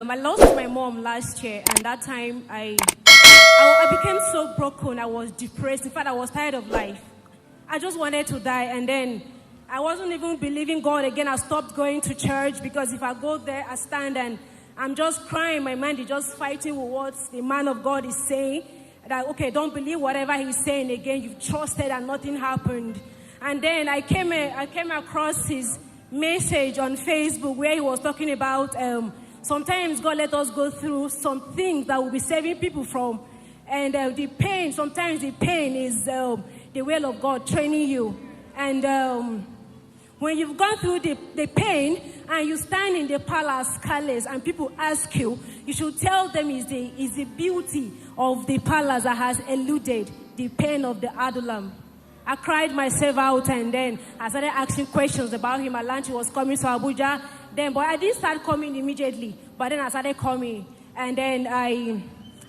I lost my mom last year, and that time I became so broken. I was depressed. In fact, I was tired of life. I just wanted to die, and then I wasn't even believing God again. I stopped going to church because if I go there, I stand and I'm just crying. My mind is just fighting with what the man of God is saying. That, okay, don't believe whatever he's saying again. You've trusted and nothing happened. And then I came across his message on Facebook where he was talking about sometimes God let us go through some things that will be saving people from. And the pain, sometimes the pain is the will of God training you. And when you've gone through the pain and you stand in the palace palace and people ask you, you should tell them is the beauty of the palace that has eluded the pain of the Adulam. I cried myself out, and then I started asking questions about him. Alanchi was coming to Abuja then, but I didn't start coming immediately. But then I started coming, and then I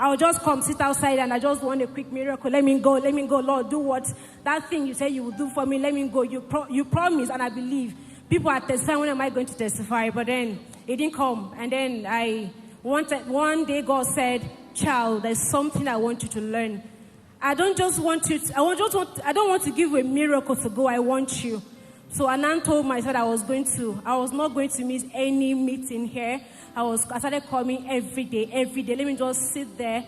would just come sit outside, and I just want a quick miracle. Let me go, Lord, do what that thing you said you would do for me. Let me go. You promised, and I believe. People are testifying. When am I going to testify? But then it didn't come, and then one day God said, "Child, there's something I want you to learn. I don't want to give you a miracle to go. I want you." So Anan told myself I was not going to miss any meeting here. I started coming every day. Let me just sit there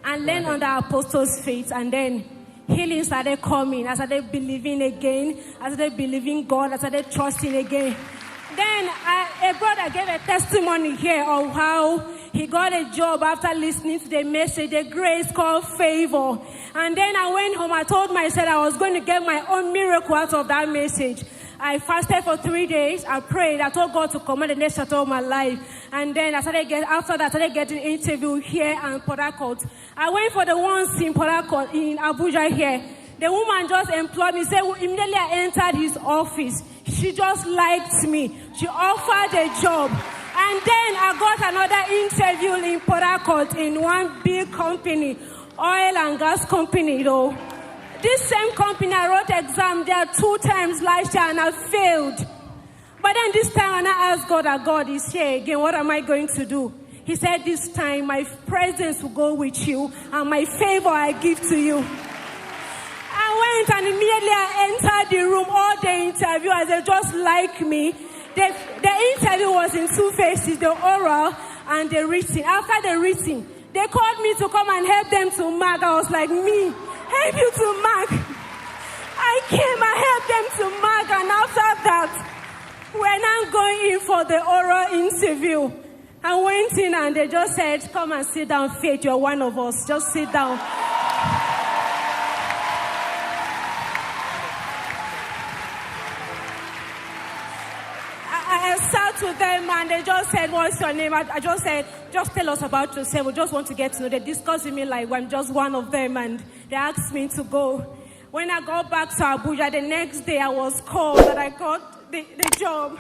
and learn on the apostles' faith, and then healing started coming. I started believing again. I started believing God. I started trusting again. Then a brother gave a testimony here of how he got a job after listening to the message, the grace called favor. And then I went home. I told myself I was going to get my own miracle out of that message. I fasted for 3 days. I prayed. I told God to command the next chapter of my life. And then after that, I started getting interview here and Port Harcourt. I went for the ones in Port Harcourt, in Abuja here. The woman just employed me. Said immediately I entered his office, she just liked me. She offered a job. And then I got another interview in Port Harcourt in one big company, oil and gas company, though. This same company, I wrote exam there 2 times last year and I failed. But then this time when I asked God, that God is here again, what am I going to do? He said, this time my presence will go with you and my favor I give to you. I went and immediately I entered the room. All the interviewers, they just like me. The interview was in 2 phases, the oral and the written. After the written, they called me to come and help them to mark. I was like, me, help you to mark. I came, I helped them to mark, and after that, we're now going in for the oral interview. I went in and they just said, come and sit down, Faith, you're one of us. Just sit down. I sat with them and they just said, what's your name? I just said, just tell us about yourself. We just want to get to know. They discussed with me like I'm just one of them, and they asked me to go. When I got back to Abuja, the next day I was called that I got the job.